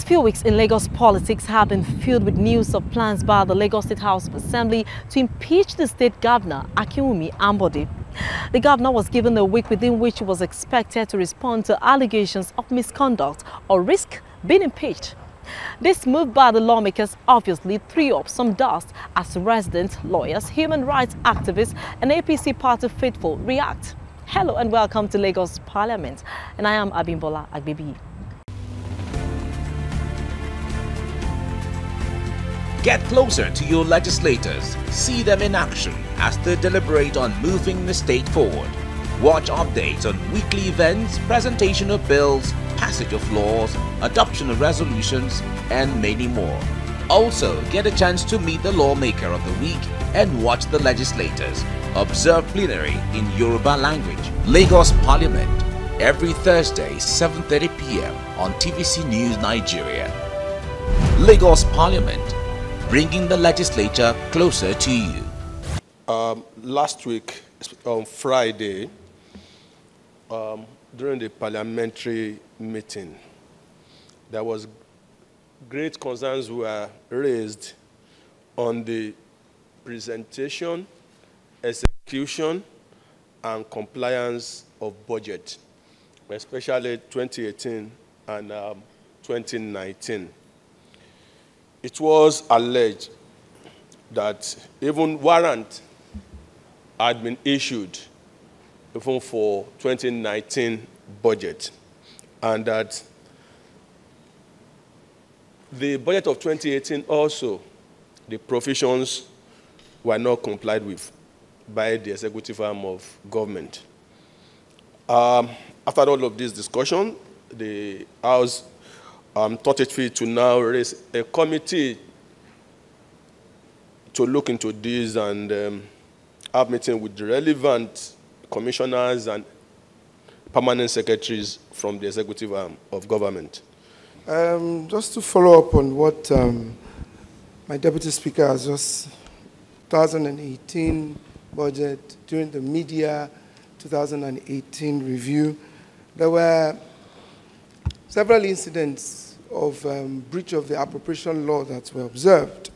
last few weeks in Lagos politics have been filled with news of plans by the Lagos State House of Assembly to impeach the state governor, Akinwumi Ambode. The governor was given a week within which he was expected to respond to allegations of misconduct or risk being impeached. This move by the lawmakers obviously threw up some dust as residents, lawyers, human rights activists and APC party faithful react. Hello and welcome to Lagos Parliament, and I am Abimbola Agbebi. Get closer to your legislators. See them in action as they deliberate on moving the state forward. Watch updates on weekly events, presentation of bills, passage of laws, adoption of resolutions, and many more. Also, get a chance to meet the lawmaker of the week and watch the legislators. Observe plenary in Yoruba language. Lagos Parliament, every Thursday, 7:30 p.m. on TVC News Nigeria. Lagos Parliament, bringing the legislature closer to you. Last week, on Friday, during the parliamentary meeting, there was great concerns were raised on the presentation, execution, and compliance of budget, especially 2018 and 2019. It was alleged that even warrant had been issued even for 2019 budget, and that the budget of 2018 also, the provisions were not complied with by the executive arm of government. After all of this discussion, the House thought it fit to now raise a committee to look into this and have meeting with the relevant commissioners and permanent secretaries from the executive arm of government. Just to follow up on what my Deputy Speaker has just 2018 budget, during the media 2018 review, there were several incidents of breach of the appropriation law that were observed.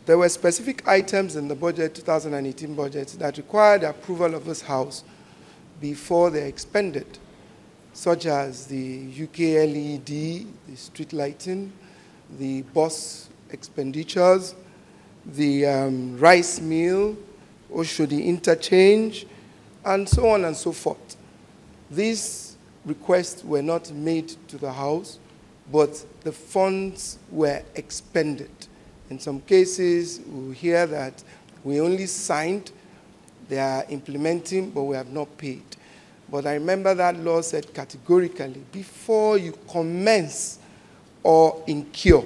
There were specific items in the budget, 2018 budget, that required approval of this House before they're expended, such as the UK LED, the street lighting, the bus expenditures, the rice mill, Oshodi interchange, and so on and so forth. These requests were not made to the House, but the funds were expended. In some cases, we hear that we only signed, they are implementing, but we have not paid. But I remember that law said categorically, before you commence or incur,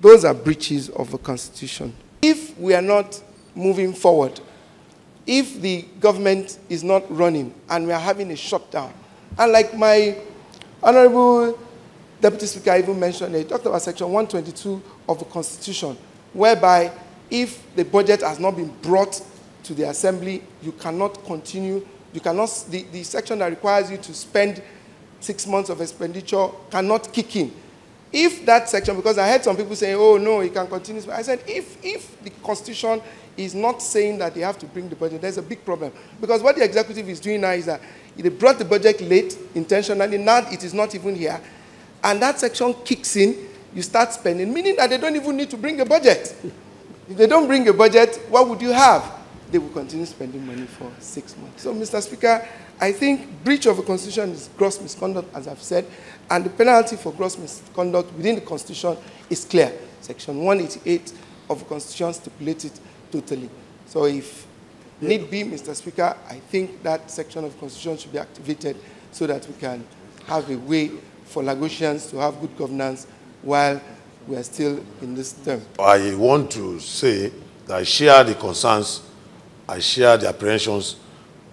those are breaches of the Constitution. If we are not moving forward, if the government is not running and we are having a shutdown, and like my Honorable Deputy Speaker even mentioned, he talked about Section 122 of the Constitution, whereby if the budget has not been brought to the Assembly, you cannot continue, you cannot, the section that requires you to spend 6 months of expenditure cannot kick in. If that section, because I heard some people say, oh no, you can continue. I said, if the Constitution is not saying that they have to bring the budget, there's a big problem. Because what the executive is doing now is that they brought the budget late, intentionally, now it is not even here. And that section kicks in, you start spending, meaning that they don't even need to bring a budget. If they don't bring a budget, what would you have? They will continue spending money for 6 months. So, Mr. Speaker, I think breach of the Constitution is gross misconduct, as I've said, and the penalty for gross misconduct within the Constitution is clear. Section 188 of the Constitution stipulates it totally. So if need be, Mr. Speaker, I think that section of the Constitution should be activated so that we can have a way for Lagosians to have good governance while we are still in this term. I want to say that I share the concerns, I share the apprehensions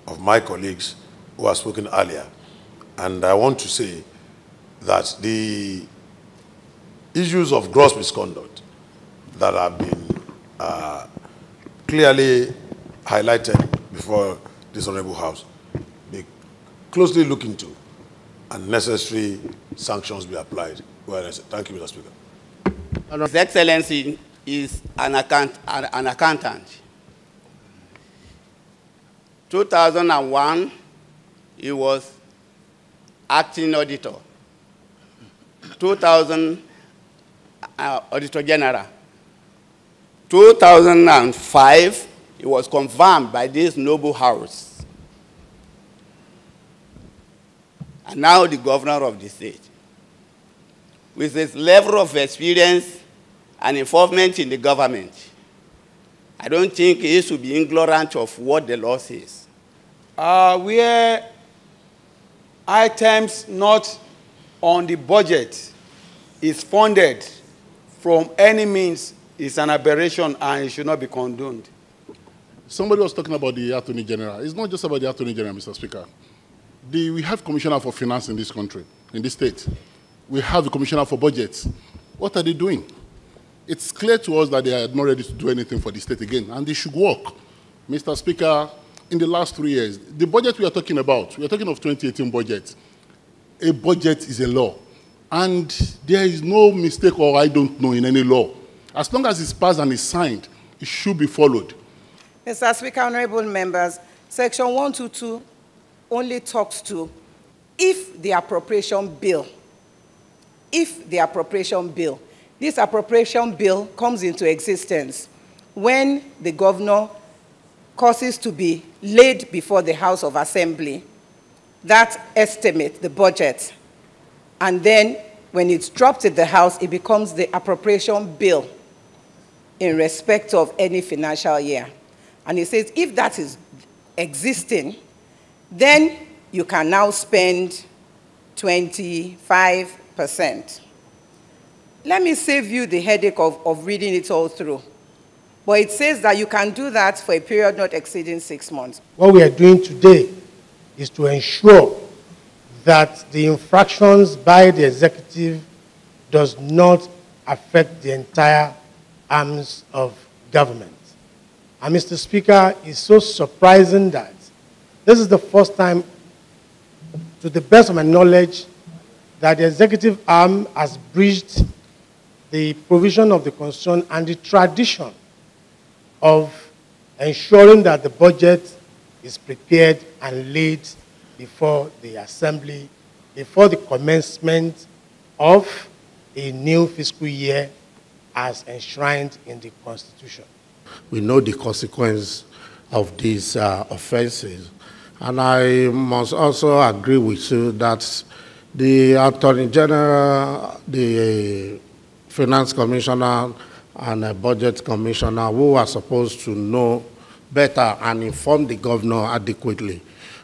of my colleagues who have spoken earlier. And I want to say that the issues of gross misconduct that have been clearly highlighted before this Honorable House be closely looked into and necessary sanctions be applied Well, thank you, Mr. Speaker. His Excellency is an accountant. 2001, he was acting auditor. 2000, Auditor General. 2005, he was confirmed by this noble house. And now the governor of the state. With his level of experience and involvement in the government, I don't think he should be ignorant of what the law says. Where items not on the budget is funded from any means is an aberration and it should not be condoned. Somebody was talking about the Attorney General. It's not just about the Attorney General, Mr. Speaker. We have Commissioner for Finance in this country, in this state. We have the Commissioner for Budgets. What are they doing? It's clear to us that they are not ready to do anything for the state again, and they should work. Mr. Speaker, in the last 3 years, the budget we are talking about, we are talking of 2018 budget. A budget is a law, and there is no mistake or I don't know in any law. As long as it's passed and it's signed, it should be followed. Mr. Speaker, honorable members, Section 122 only talks to if the appropriation bill, this appropriation bill comes into existence when the governor causes to be laid before the House of Assembly, that estimate, the budget, and then when it's dropped in the House, it becomes the appropriation bill in respect of any financial year. And it says if that is existing, then you can now spend 25%. Let me save you the headache of reading it all through. But it says that you can do that for a period not exceeding 6 months. What we are doing today is to ensure that the infractions by the executive does not affect the entire arms of government. And Mr. Speaker, it's so surprising that this is the first time, to the best of my knowledge, that the executive arm has breached the provision of the Constitution and the tradition of ensuring that the budget is prepared and laid before the Assembly, before the commencement of a new fiscal year as enshrined in the Constitution. We know the consequence of these offenses. And I must also agree with you that the Attorney General, the Finance Commissioner, and a Budget Commissioner who are supposed to know better and inform the governor adequately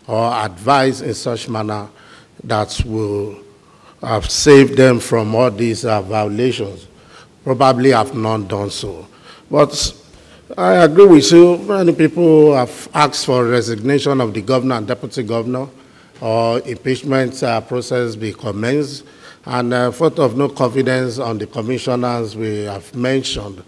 or advise in such manner that will have saved them from all these violations, probably have not done so. But I agree with you. Many people have asked for resignation of the governor and deputy governor or impeachment process be commenced, and vote of no confidence on the commissioners we have mentioned.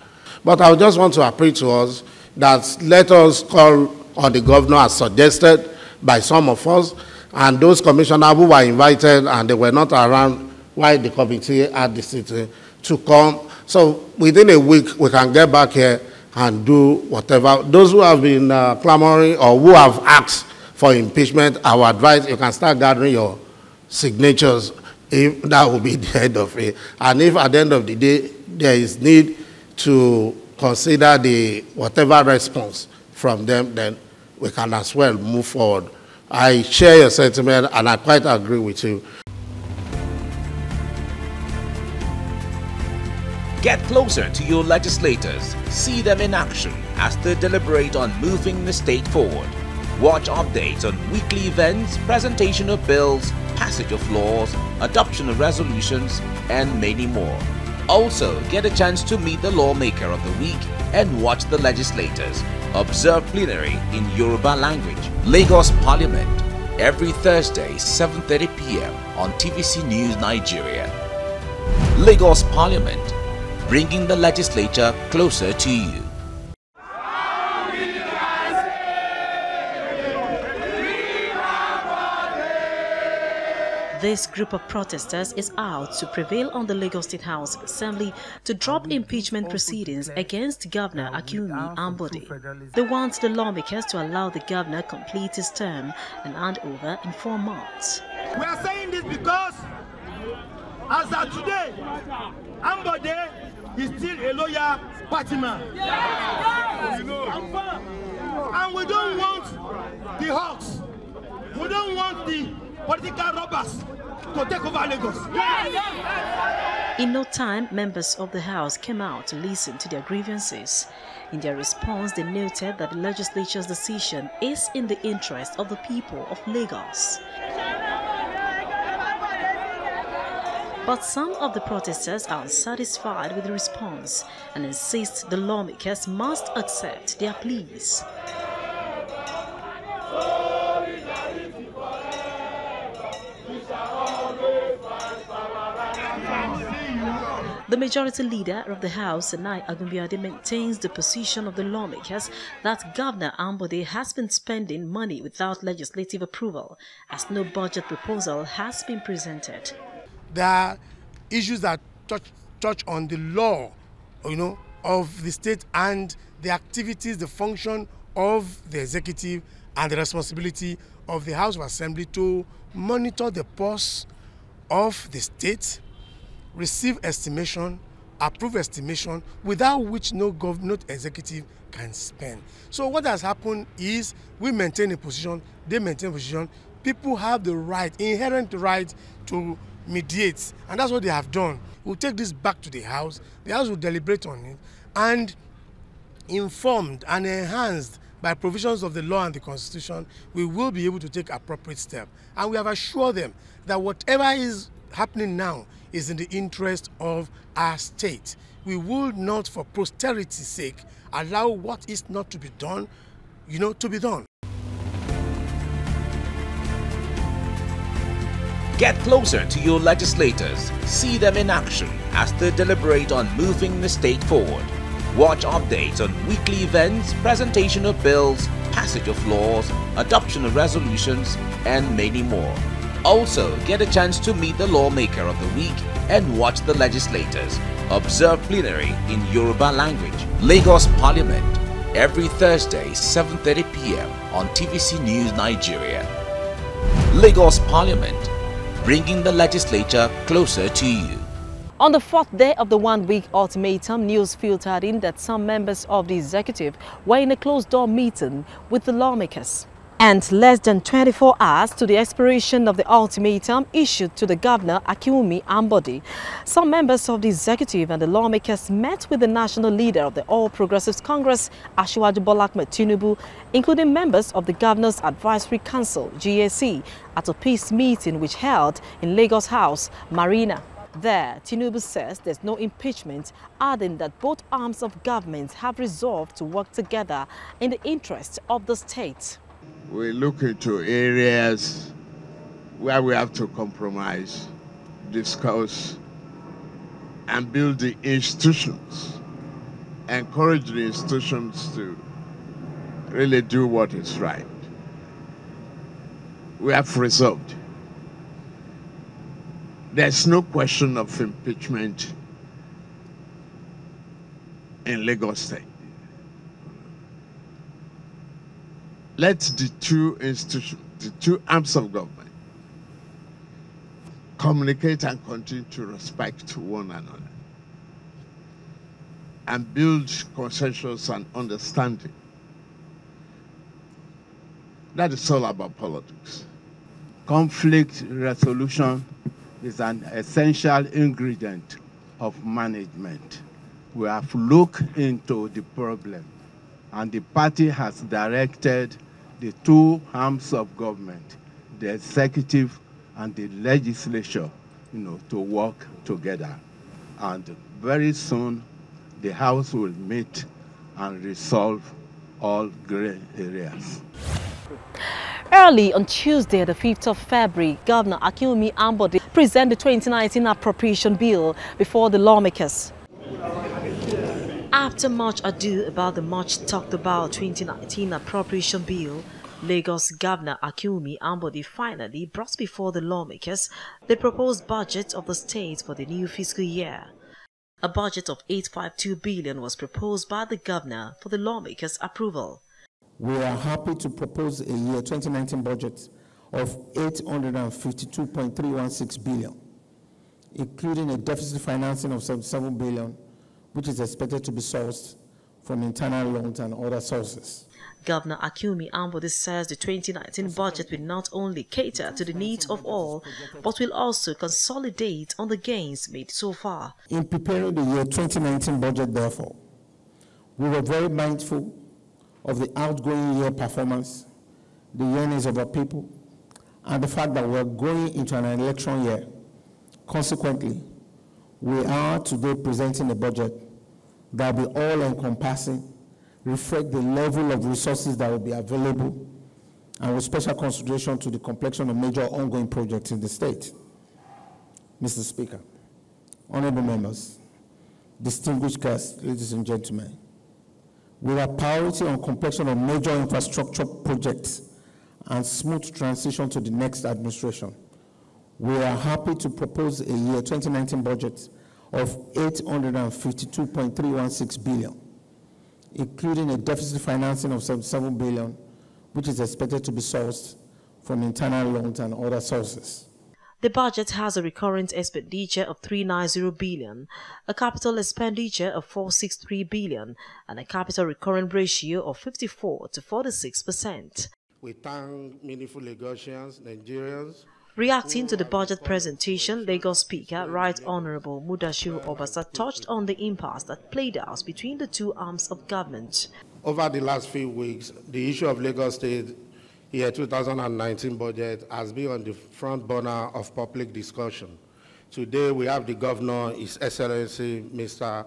But I just want to appeal to us that let us call on the governor as suggested by some of us, and those commissioners who were invited and they were not around while the committee had the sitting to come. So within a week, we can get back here and do whatever. Those who have been clamoring or who have asked for impeachment, I would advise you can start gathering your signatures if that will be the end of it. And if at the end of the day, there is need to consider the whatever response from them, then we can as well move forward. I share your sentiment and I quite agree with you. Get closer to your legislators. See them in action as they deliberate on moving the state forward. Watch updates on weekly events, presentation of bills, passage of laws, adoption of resolutions, and many more. Also, get a chance to meet the lawmaker of the week and watch the legislators. Observe plenary in Yoruba language. Lagos Parliament, every Thursday, 7:30 p.m. on TVC News Nigeria. Lagos Parliament, bringing the legislature closer to you. This group of protesters is out to prevail on the Lagos State House of Assembly to drop impeachment proceedings against Governor Akinwumi Ambode. They want the lawmakers to allow the governor complete his term and hand over in 4 months. We are saying this because, as of today, Ambode is still a loyal party man. And we don't want the hawks, we don't want the political robbers to take over Lagos. In no time, members of the House came out to listen to their grievances. In their response, they noted that the legislature's decision is in the interest of the people of Lagos. But some of the protesters are unsatisfied with the response and insist the lawmakers must accept their pleas. The majority leader of the House, Nai Agunbiade, maintains the position of the lawmakers that Governor Ambode has been spending money without legislative approval, as no budget proposal has been presented. There are issues that touch on the law, of the state and the activities, the function of the executive and the responsibility of the House of Assembly to monitor the pulse of the state, receive estimation, approve estimation, without which no executive can spend. So what has happened is we maintain a position, they maintain a position. People have the right, inherent right to mediate, and that's what they have done. We'll take this back to the House will deliberate on it, and informed and enhanced by provisions of the law and the Constitution, we will be able to take appropriate steps. And we have assured them that whatever is happening now is in the interest of our state. We will not, for posterity's sake, allow what is not to be done, to be done. Get closer to your legislators. See them in action as they deliberate on moving the state forward. Watch updates on weekly events, presentation of bills, passage of laws, adoption of resolutions, and many more. Also, get a chance to meet the lawmaker of the week and watch the legislators. Observe plenary in Yoruba language. Lagos Parliament, every Thursday, 7:30 p.m. on TVC News Nigeria. Lagos Parliament, bringing the legislature closer to you. On the 4th day of the one-week ultimatum, news filtered in that some members of the executive were in a closed-door meeting with the lawmakers. And less than 24 hours to the expiration of the ultimatum issued to the governor, Akinwumi Ambode, some members of the executive and the lawmakers met with the national leader of the All Progressives Congress, Asiwaju Bola Ahmed Tinubu, including members of the Governor's Advisory Council, GAC, at a peace meeting which held in Lagos House, Marina. There, Tinubu says there's no impeachment, adding that both arms of government have resolved to work together in the interest of the state. We look into areas where we have to compromise, discuss, and build the institutions, encourage the institutions to really do what is right. We have resolved. There's no question of impeachment in Lagos State. Let the two institutions, the two arms of government, communicate and continue to respect one another and build consensus and understanding. That is all about politics. Conflict resolution is an essential ingredient of management. We have looked into the problem, and the party has directed the two arms of government, the executive and the legislature, to work together. And very soon, the House will meet and resolve all gray areas. Early on Tuesday, the 5th of February, Governor Akinwumi Ambode presented the 2019 appropriation bill before the lawmakers. After much ado about the much talked about 2019 appropriation bill, Lagos Governor Akinwumi Ambode finally brought before the lawmakers the proposed budget of the state for the new fiscal year. A budget of 852 billion was proposed by the governor for the lawmakers' approval. We are happy to propose a year 2019 budget of 852.316 billion, including a deficit financing of 77 billion, which is expected to be sourced from internal loans and other sources. Governor Akinwumi Ambode says the 2019 budget will not only cater to the needs of all, but will also consolidate on the gains made so far. In preparing the year 2019 budget, therefore, we were very mindful of the outgoing year performance, the yearnings of our people, and the fact that we're going into an election year. Consequently, we are today presenting a budget that will be all-encompassing, reflect the level of resources that will be available, and with special consideration to the complexion of major ongoing projects in the state. Mr. Speaker, honorable members, distinguished guests, ladies and gentlemen, with a priority on completion of major infrastructure projects and smooth transition to the next administration, we are happy to propose a year 2019 budget of 852.316 billion, including a deficit financing of 77 billion, which is expected to be sourced from internal loans and other sources. The budget has a recurrent expenditure of 390 billion, a capital expenditure of 463 billion, and a capital recurrent ratio of 54 to 46%. We thank meaningful Lagosians, Nigerians. Reacting to the budget presentation, Lagos Speaker Right Honorable Mudashiru Obasa touched on the impasse that played out between the two arms of government. Over the last few weeks, the issue of Lagos State year 2019 budget has been on the front burner of public discussion. Today, we have the Governor, His Excellency Mr.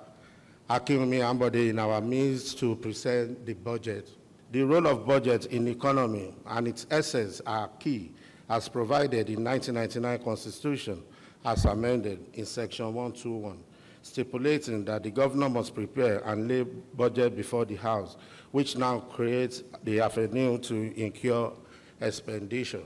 Akinwumi Ambode, in our midst to present the budget. The role of budget in the economy and its essence are key, as provided in 1999 Constitution, as amended in Section 121, stipulating that the governor must prepare and lay budget before the House, which now creates the avenue to incur expenditure.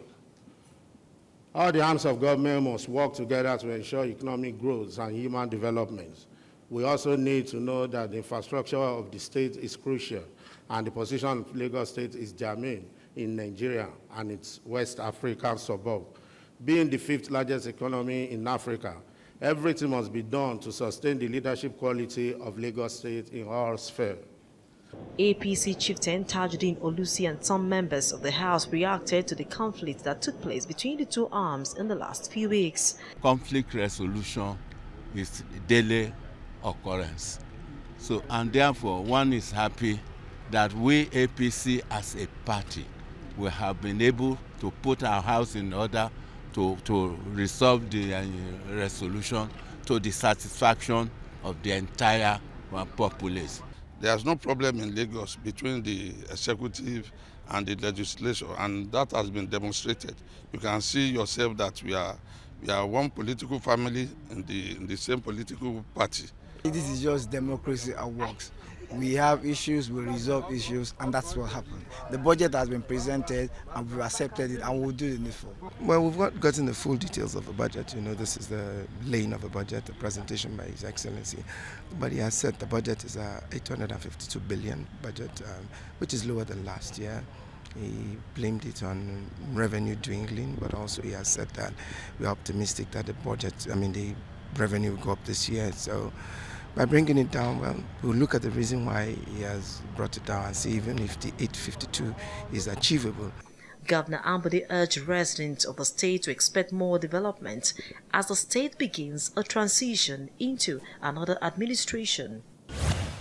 All the arms of government must work together to ensure economic growth and human development. We also need to know that the infrastructure of the state is crucial, and the position of Lagos State is germane in Nigeria and its West African suburb. Being the 5th largest economy in Africa, everything must be done to sustain the leadership quality of Lagos State in all spheres. APC chieftain Tajuddin Olusi and some members of the House reacted to the conflict that took place between the two arms in the last few weeks. Conflict resolution is a daily occurrence. So, and therefore, one is happy that we APC as a party, we have been able to put our house in order to resolve the resolution to the satisfaction of the entire populace. There's no problem in Lagos between the executive and the legislature, and that has been demonstrated. You can see yourself that we are one political family in the same political party. This is just democracy at work. We have issues, we resolve issues, and that's what happened. The budget has been presented, and we've accepted it, and we'll do the needful. Well, we've not gotten the full details of the budget. You know, this is the laying of the budget, the presentation by His Excellency. But he has said the budget is a 852 billion budget, which is lower than last year. He blamed it on revenue dwindling, but also he has said that we're optimistic that the revenue will go up this year. So, by bringing it down, well, we'll look at the reason why he has brought it down and see even if the 852 is achievable. Governor Ambode urged residents of the state to expect more development as the state begins a transition into another administration.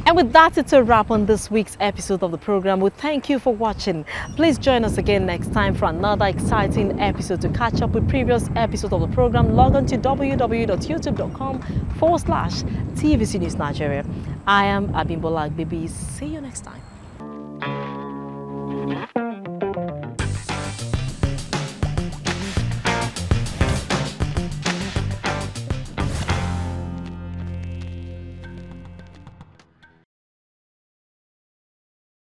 And with that, it's a wrap on this week's episode of the program. We thank you for watching. Please join us again next time for another exciting episode. To catch up with previous episodes of the program, log on to www.youtube.com/TVC News Nigeria. I am Abimbola Agbebi. See you next time.